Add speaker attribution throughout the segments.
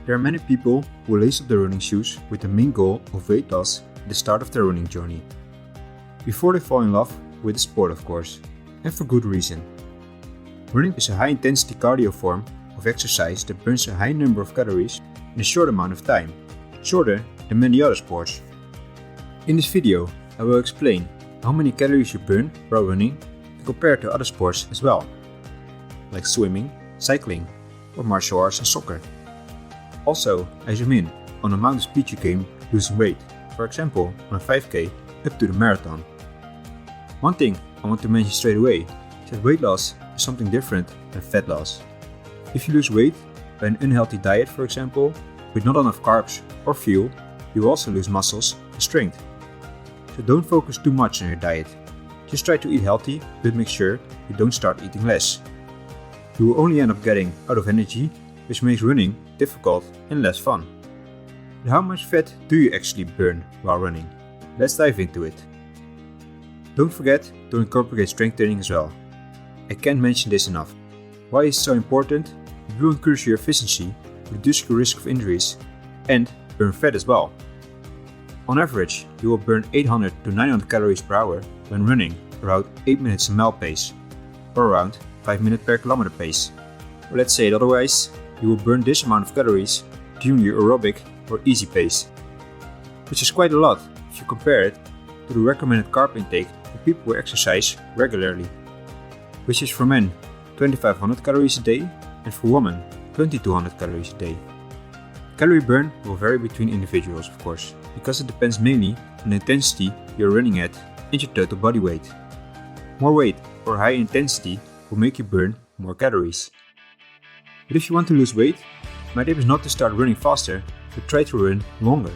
Speaker 1: There are many people who lace up their running shoes with the main goal of weight loss at the start of their running journey. Before they fall in love with the sport, of course, and for good reason. Running is a high-intensity cardio form of exercise that burns a high number of calories in a short amount of time, shorter than many other sports. In this video, I will explain how many calories you burn while running and compare it to other sports as well, like swimming, cycling, or martial arts and soccer. Also, I zoom in on the amount of speed you gain losing weight, for example on a 5k up to the marathon. One thing I want to mention straight away is that weight loss is something different than fat loss. If you lose weight by an unhealthy diet, for example, with not enough carbs or fuel, you will also lose muscles and strength. So don't focus too much on your diet. Just try to eat healthy, but make sure you don't start eating less. You will only end up getting out of energy, which makes running difficult and less fun. But how much fat do you actually burn while running? Let's dive into it. Don't forget to incorporate strength training as well. I can't mention this enough. Why is it so important? It will increase your efficiency, reduce your risk of injuries, and burn fat as well. On average, you will burn 800 to 900 calories per hour when running around 8 minutes a mile pace, or around 5 minutes per kilometer pace. Or let's say it otherwise, you will burn this amount of calories during your aerobic or easy pace, which is quite a lot if you compare it to the recommended carb intake for people who exercise regularly, which is for men 2500 calories a day and for women 2200 calories a day. Calorie burn will vary between individuals, of course, because it depends mainly on the intensity you're running at and your total body weight. More weight or high intensity will make you burn more calories. But if you want to lose weight, my tip is not to start running faster, but try to run longer.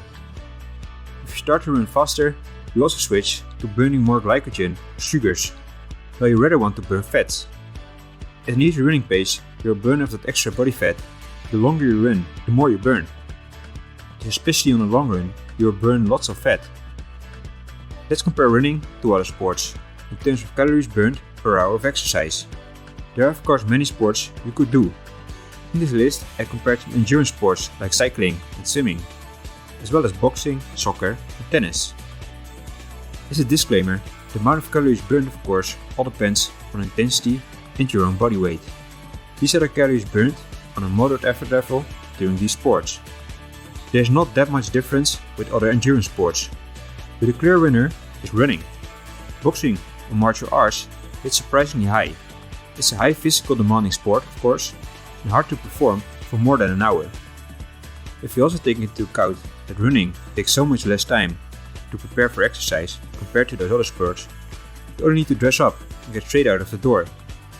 Speaker 1: If you start to run faster, you also switch to burning more glycogen or sugars, while you rather want to burn fats. At an easy running pace, you'll burn off that extra body fat. The longer you run, the more you burn. Especially on the long run, you will burn lots of fat. Let's compare running to other sports in terms of calories burned per hour of exercise. There are of course many sports you could do. In this list, I compared some endurance sports like cycling and swimming, as well as boxing, soccer and tennis. As a disclaimer, the amount of calories burned of course all depends on intensity and your own body weight. These are the calories burned on a moderate effort level during these sports. There is not that much difference with other endurance sports, but a clear winner is running. Boxing or martial arts is surprisingly high. It's a high physical demanding sport of course, and hard to perform for more than an hour. If you also take into account that running takes so much less time to prepare for exercise compared to those other sports, you only need to dress up and get straight out of the door.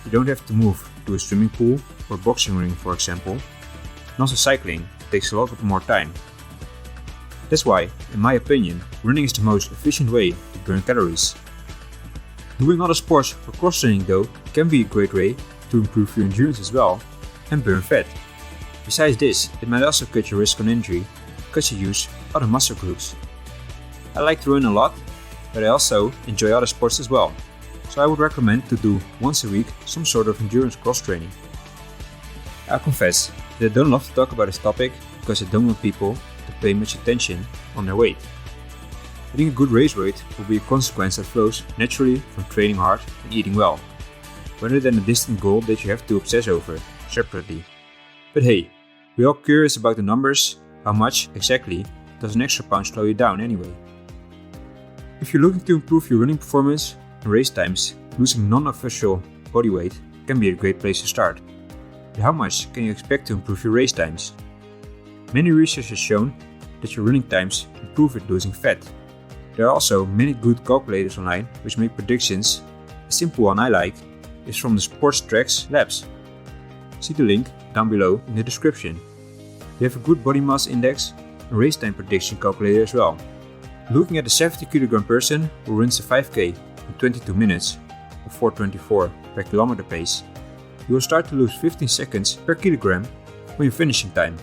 Speaker 1: You don't have to move to a swimming pool or boxing ring, for example. And also cycling takes a lot more time. That's why, in my opinion, running is the most efficient way to burn calories. Doing other sports or cross training though can be a great way to improve your endurance as well and burn fat. Besides this, it might also cut your risk on injury because you use other muscle groups. I like to run a lot, but I also enjoy other sports as well, so I would recommend to do once a week some sort of endurance cross training. I confess that I don't love to talk about this topic because I don't want people to pay much attention on their weight. Hitting a good race weight will be a consequence that flows naturally from training hard and eating well, rather than a distant goal that you have to obsess over separately. But hey, we're all curious about the numbers. How much exactly does an extra pound slow you down anyway? If you're looking to improve your running performance and race times, losing non-official body weight can be a great place to start. But how much can you expect to improve your race times? Many research has shown that your running times improve with losing fat. There are also many good calculators online which make predictions. A simple one I like is from the Sports Tracks Labs. See the link down below in the description. They have a good body mass index and race time prediction calculator as well. Looking at a 70 kg person who runs a 5k in 22 minutes or 4:24 per kilometer pace, you will start to lose 15 seconds per kilogram when your finishing time.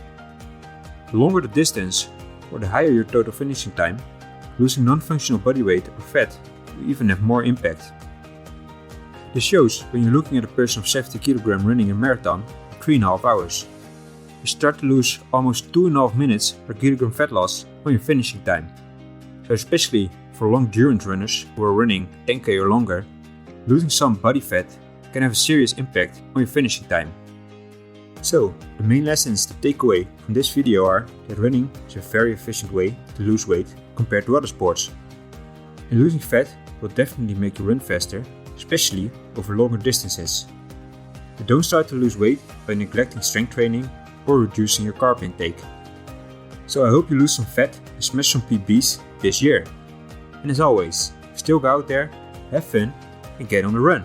Speaker 1: The longer the distance or the higher your total finishing time, losing non-functional body weight or fat will even have more impact. This shows when you're looking at a person of 70 kg running a marathon in 3.5 hours. you start to lose almost 2.5 minutes per kilogram fat loss on your finishing time. So especially for long endurance runners who are running 10k or longer, losing some body fat can have a serious impact on your finishing time. So, the main lessons to take away from this video are that running is a very efficient way to lose weight compared to other sports. And losing fat will definitely make you run faster, especially over longer distances. But don't start to lose weight by neglecting strength training or reducing your carb intake. So I hope you lose some fat and smash some PBs this year. And as always, still go out there, have fun and get on the run.